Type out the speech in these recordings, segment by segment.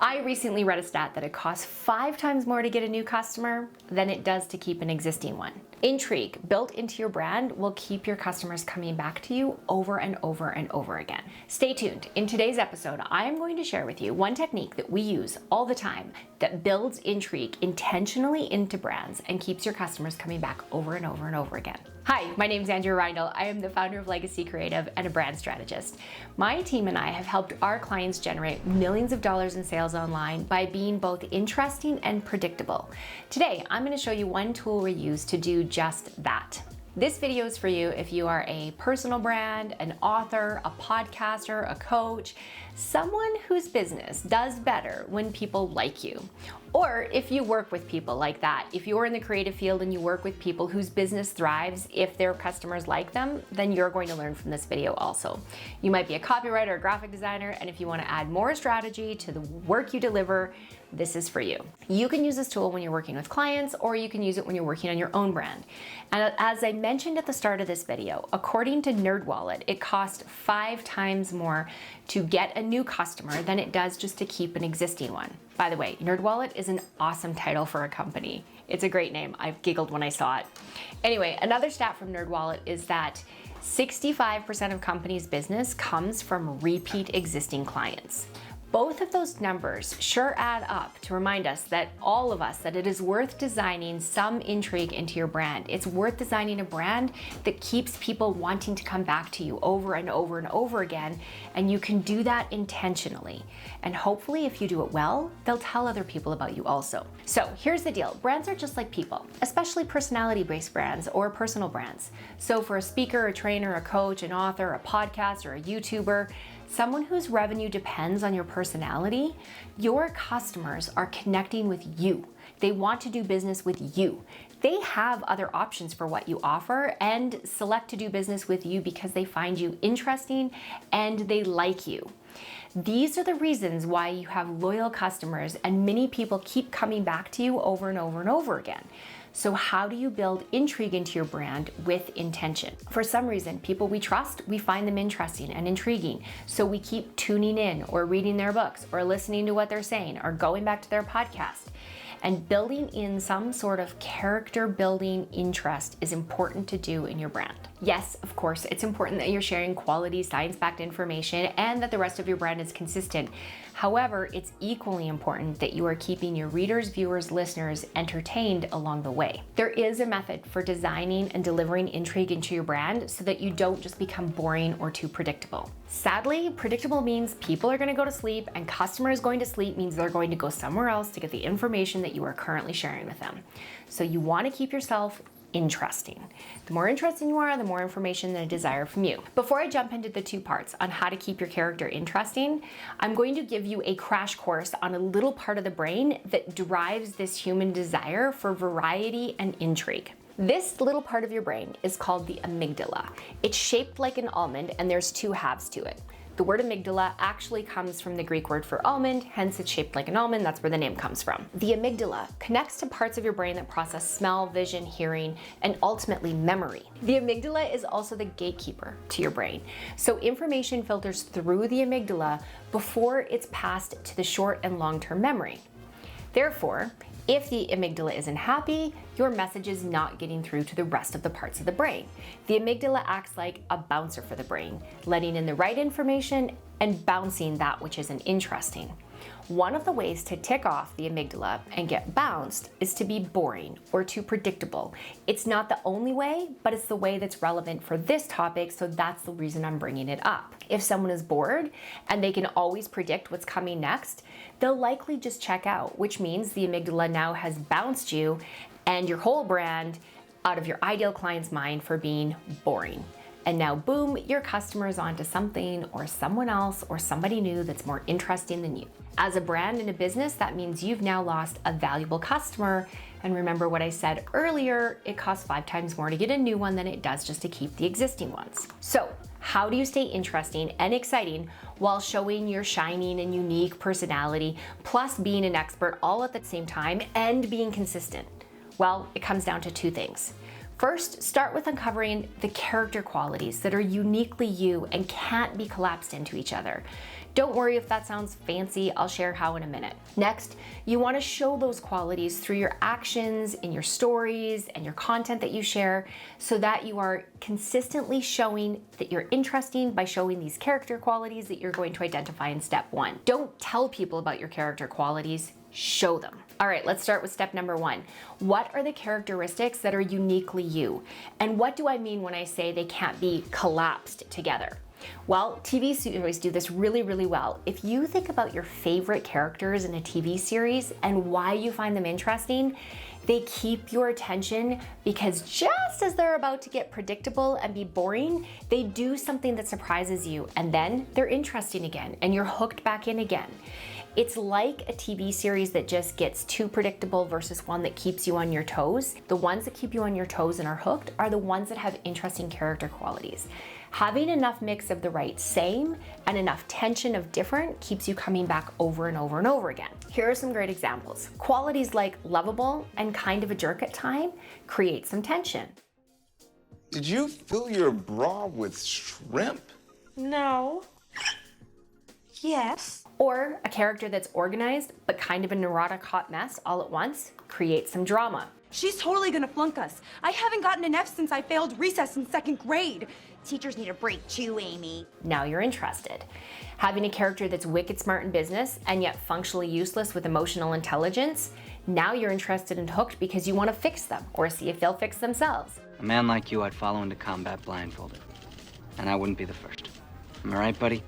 I recently read a stat that it costs 5 times more to get a new customer than it does to keep an existing one. Intrigue built into your brand will keep your customers coming back to you over and over and over again. Stay tuned. In today's episode, I am going to share with you one technique that we use all the time that builds intrigue intentionally into brands and keeps your customers coming back over and over and over again. Hi, my name is Andrea Reindl. I am the founder of Legacy Creative and a brand strategist. My team and I have helped our clients generate millions of dollars in sales online by being both interesting and predictable. Today, I'm going to show you one tool we use to do just that. This video is for you if you are a personal brand, an author, a podcaster, a coach, someone whose business does better when people like you. Or if you work with people like that, if you're in the creative field and you work with people whose business thrives if their customers like them, then you're going to learn from this video also. You might be a copywriter or graphic designer, and if you want to add more strategy to the work you deliver, this is for you. You can use this tool when you're working with clients, or you can use it when you're working on your own brand. And as I mentioned at the start of this video, according to NerdWallet, it costs 5 times more to get a new customer than it does just to keep an existing one. By the way, NerdWallet is an awesome title for a company. It's a great name. I've giggled when I saw it. Anyway, another stat from NerdWallet is that 65% of companies' business comes from repeat existing clients. Both of those numbers sure add up to remind us that all of us, that it is worth designing some intrigue into your brand. It's worth designing a brand that keeps people wanting to come back to you over and over and over again, and you can do that intentionally. And hopefully if you do it well, they'll tell other people about you also. So here's the deal. Brands are just like people, especially personality-based brands or personal brands. So for a speaker, a trainer, a coach, an author, a podcaster, a YouTuber, someone whose revenue depends on your personality, your customers are connecting with you. They want to do business with you. They have other options for what you offer and select to do business with you because they find you interesting and they like you. These are the reasons why you have loyal customers and many people keep coming back to you over and over and over again. So how do you build intrigue into your brand with intention? For some reason, people we trust, we find them interesting and intriguing. So we keep tuning in or reading their books or listening to what they're saying or going back to their podcast. And building in some sort of character building interest is important to do in your brand. Yes, of course, it's important that you're sharing quality science-backed information and that the rest of your brand is consistent. However, it's equally important that you are keeping your readers, viewers, listeners entertained along the way. There is a method for designing and delivering intrigue into your brand so that you don't just become boring or too predictable. Sadly, predictable means people are going to go to sleep, and customers going to sleep means they're going to go somewhere else to get the information that you are currently sharing with them. So you want to keep yourself interesting. The more interesting you are, the more information they desire from you. Before I jump into the 2 parts on how to keep your character interesting, I'm going to give you a crash course on a little part of the brain that drives this human desire for variety and intrigue. This little part of your brain is called the amygdala. It's shaped like an almond, and there's 2 halves to it. The word amygdala actually comes from the Greek word for almond, hence it's shaped like an almond. That's where the name comes from. The amygdala connects to parts of your brain that process smell, vision, hearing, and ultimately memory. The amygdala is also the gatekeeper to your brain. So information filters through the amygdala before it's passed to the short and long-term memory. Therefore, if the amygdala isn't happy, your message is not getting through to the rest of the parts of the brain. The amygdala acts like a bouncer for the brain, letting in the right information and bouncing that which isn't interesting. One of the ways to tick off the amygdala and get bounced is to be boring or too predictable. It's not the only way, but it's the way that's relevant for this topic, so that's the reason I'm bringing it up. If someone is bored and they can always predict what's coming next, they'll likely just check out, which means the amygdala now has bounced you and your whole brand out of your ideal client's mind for being boring. And now, boom, your customer is onto something or someone else or somebody new that's more interesting than you. As a brand and a business, that means you've now lost a valuable customer. And remember what I said earlier, it costs 5 times more to get a new one than it does just to keep the existing ones. So how do you stay interesting and exciting while showing your shining and unique personality, plus being an expert all at the same time and being consistent? Well, it comes down to 2 things. First, start with uncovering the character qualities that are uniquely you and can't be collapsed into each other. Don't worry if that sounds fancy, I'll share how in a minute. Next, you want to show those qualities through your actions, in your stories, and your content that you share, so that you are consistently showing that you're interesting by showing these character qualities that you're going to identify in step 1. Don't tell people about your character qualities, show them. All right, let's start with step number 1. What are the characteristics that are uniquely you? And what do I mean when I say they can't be collapsed together? Well, TV series do this really, really well. If you think about your favorite characters in a TV series and why you find them interesting, they keep your attention because just as they're about to get predictable and be boring, they do something that surprises you, and then they're interesting again and you're hooked back in again. It's like a TV series that just gets too predictable versus one that keeps you on your toes. The ones that keep you on your toes and are hooked are the ones that have interesting character qualities. Having enough mix of the right same and enough tension of different keeps you coming back over and over and over again. Here are some great examples. Qualities like lovable and kind of a jerk at time create some tension. Did you fill your bra with shrimp? No. Yes. Or a character that's organized but kind of a neurotic hot mess all at once creates some drama. She's totally gonna flunk us. I haven't gotten an F since I failed recess in 2nd grade. Teachers need a break too, Amy. Now you're interested. Having a character that's wicked smart in business and yet functionally useless with emotional intelligence, now you're interested and hooked because you want to fix them or see if they'll fix themselves. A man like you I'd follow into combat blindfolded. And I wouldn't be the first. Am I right, buddy?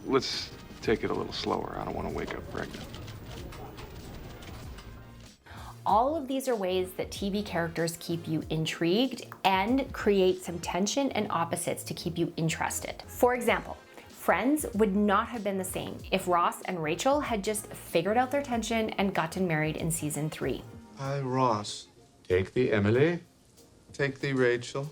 Let's take it a little slower. I don't want to wake up pregnant. All of these are ways that TV characters keep you intrigued and create some tension and opposites to keep you interested. For example, Friends would not have been the same if Ross and Rachel had just figured out their tension and gotten married in season 3. Hi, Ross. Take thee, Emily. Take thee, Rachel.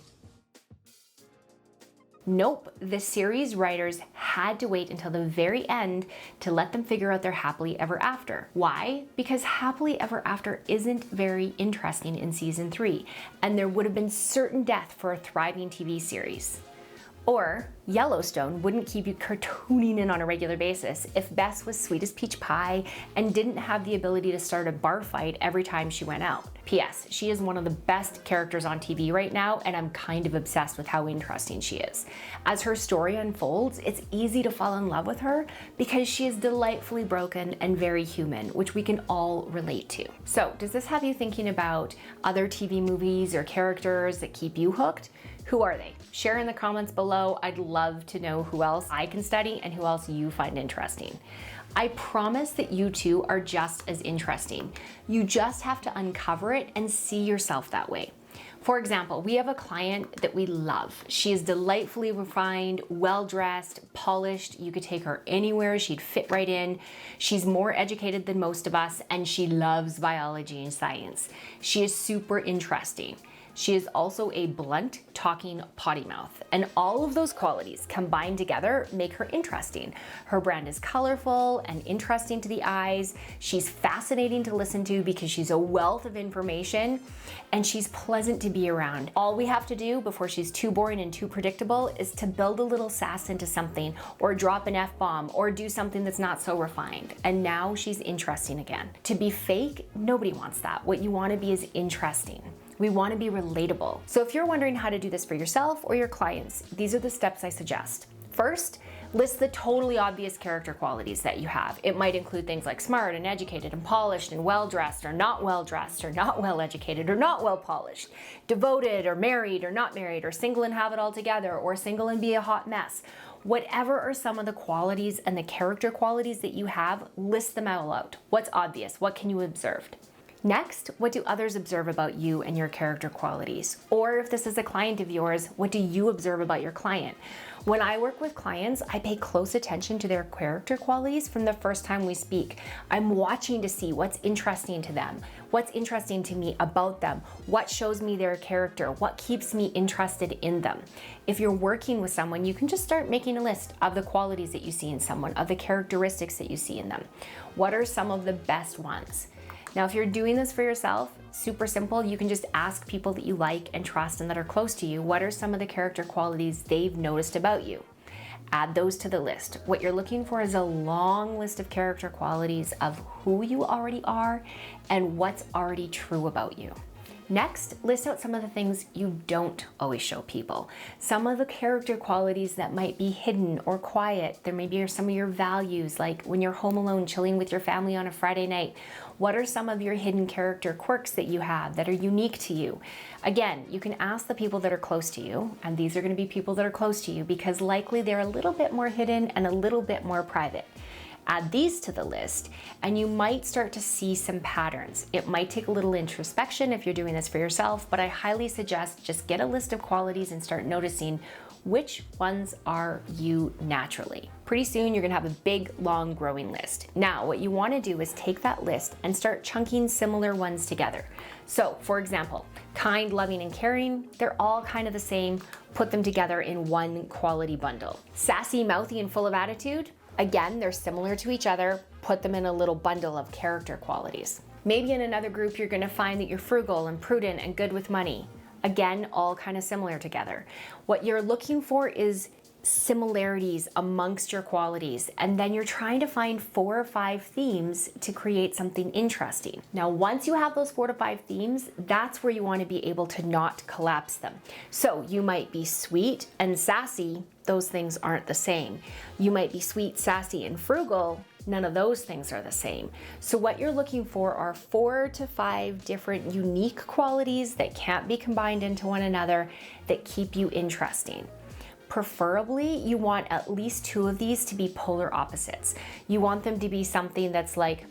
Nope, the series writers had to wait until the very end to let them figure out their happily ever after. Why? Because happily ever after isn't very interesting in season 3, and there would have been certain death for a thriving TV series. Or Yellowstone wouldn't keep you cartooning in on a regular basis if Bess was sweet as peach pie and didn't have the ability to start a bar fight every time she went out. P.S. She is one of the best characters on TV right now, and I'm kind of obsessed with how interesting she is. As her story unfolds, it's easy to fall in love with her because she is delightfully broken and very human, which we can all relate to. So, does this have you thinking about other TV movies or characters that keep you hooked? Who are they? Share in the comments below. I'd love to know who else I can study and who else you find interesting. I promise that you too are just as interesting. You just have to uncover it and see yourself that way. For example, we have a client that we love. She is delightfully refined, well-dressed, polished. You could take her anywhere, she'd fit right in. She's more educated than most of us, and she loves biology and science. She is super interesting. She is also a blunt, talking potty mouth, and all of those qualities combined together make her interesting. Her brand is colorful and interesting to the eyes. She's fascinating to listen to because she's a wealth of information, and she's pleasant to be around. All we have to do before she's too boring and too predictable is to build a little sass into something, or drop an F-bomb, or do something that's not so refined, and now she's interesting again. To be fake, nobody wants that. What you want to be is interesting. We want to be relatable. So if you're wondering how to do this for yourself or your clients, these are the steps I suggest. First, list the totally obvious character qualities that you have. It might include things like smart and educated and polished and well-dressed or not well-dressed or not well-educated or not well-polished, devoted or married or not married, or single and have it all together, or single and be a hot mess. Whatever are some of the qualities and the character qualities that you have, list them all out. What's obvious? What can you observe? Next, what do others observe about you and your character qualities? Or if this is a client of yours, what do you observe about your client? When I work with clients, I pay close attention to their character qualities from the first time we speak. I'm watching to see what's interesting to them, what's interesting to me about them, what shows me their character, what keeps me interested in them. If you're working with someone, you can just start making a list of the qualities that you see in someone, of the characteristics that you see in them. What are some of the best ones? Now, if you're doing this for yourself, super simple, you can just ask people that you like and trust and that are close to you, what are some of the character qualities they've noticed about you? Add those to the list. What you're looking for is a long list of character qualities of who you already are and what's already true about you. Next, list out some of the things you don't always show people. Some of the character qualities that might be hidden or quiet. There may be some of your values, like when you're home alone chilling with your family on a Friday night. What are some of your hidden character quirks that you have that are unique to you? Again, you can ask the people that are close to you, and these are going to be people that are close to you because likely they're a little bit more hidden and a little bit more private. Add these to the list and you might start to see some patterns. It might take a little introspection if you're doing this for yourself, but I highly suggest just get a list of qualities and start noticing which ones are you naturally. Pretty soon you're gonna have a big, long, growing list. Now, what you wanna do is take that list and start chunking similar ones together. So, for example, kind, loving, and caring, they're all kind of the same. Put them together in one quality bundle. Sassy, mouthy, and full of attitude, again, they're similar to each other. Put them in a little bundle of character qualities. Maybe in another group, you're gonna find that you're frugal and prudent and good with money. Again, all kind of similar together. What you're looking for is similarities amongst your qualities, and then you're trying to find 4 or 5 themes to create something interesting. Now, once you have those 4 to 5 themes, that's where you want to be able to not collapse them. So you might be sweet and sassy, those things aren't the same. You might be sweet, sassy, and frugal, none of those things are the same. So what you're looking for are 4 to 5 different unique qualities that can't be combined into one another that keep you interesting. Preferably, you want at least 2 of these to be polar opposites. You want them to be something that's like,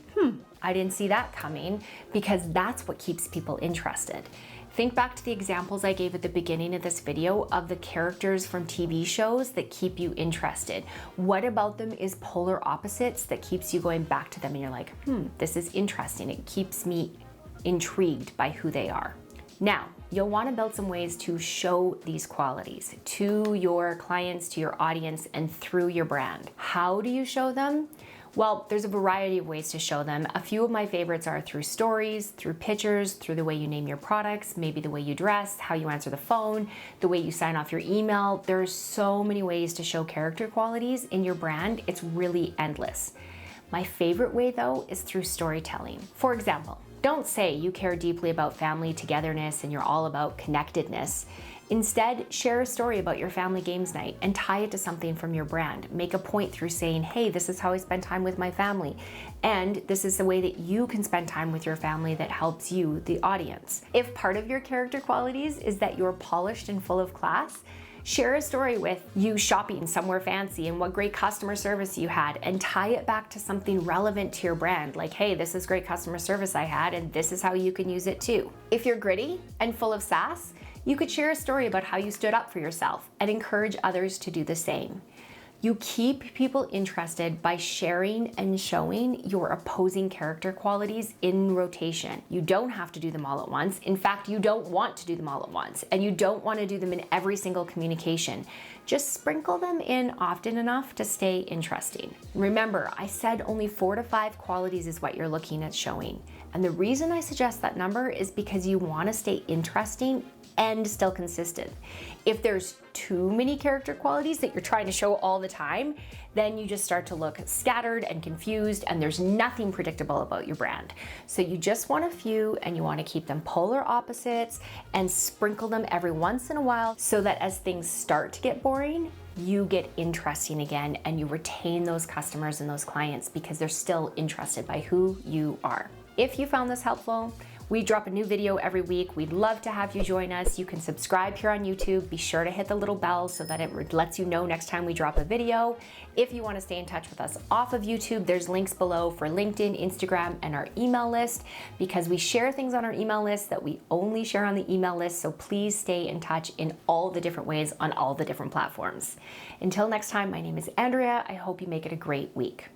I didn't see that coming, because that's what keeps people interested. Think back to the examples I gave at the beginning of this video of the characters from TV shows that keep you interested. What about them is polar opposites that keeps you going back to them and you're like, this is interesting. It keeps me intrigued by who they are. Now, you'll want to build some ways to show these qualities to your clients, to your audience, and through your brand. How do you show them? Well, there's a variety of ways to show them. A few of my favorites are through stories, through pictures, through the way you name your products, maybe the way you dress, how you answer the phone, the way you sign off your email. There's so many ways to show character qualities in your brand. It's really endless. My favorite way, though, is through storytelling. For example, don't say you care deeply about family togetherness and you're all about connectedness. Instead, share a story about your family games night and tie it to something from your brand. Make a point through saying, hey, this is how I spend time with my family. And this is the way that you can spend time with your family that helps you, the audience. If part of your character qualities is that you're polished and full of class, share a story with you shopping somewhere fancy and what great customer service you had, and tie it back to something relevant to your brand. Like, hey, this is great customer service I had, and this is how you can use it too. If you're gritty and full of sass, you could share a story about how you stood up for yourself and encourage others to do the same. You keep people interested by sharing and showing your opposing character qualities in rotation. You don't have to do them all at once. In fact, you don't want to do them all at once, and you don't want to do them in every single communication. Just sprinkle them in often enough to stay interesting. Remember, I said only 4 to 5 qualities is what you're looking at showing. And the reason I suggest that number is because you want to stay interesting and still consistent. If there's too many character qualities that you're trying to show all the time, then you just start to look scattered and confused, and there's nothing predictable about your brand. So you just want a few, and you want to keep them polar opposites and sprinkle them every once in a while so that as things start to get boring, you get interesting again and you retain those customers and those clients because they're still interested by who you are. If you found this helpful, we drop a new video every week. We'd love to have you join us. You can subscribe here on YouTube. Be sure to hit the little bell so that it lets you know next time we drop a video. If you want to stay in touch with us off of YouTube, there's links below for LinkedIn, Instagram, and our email list, because we share things on our email list that we only share on the email list. So please stay in touch in all the different ways on all the different platforms. Until next time, my name is Andrea. I hope you make it a great week.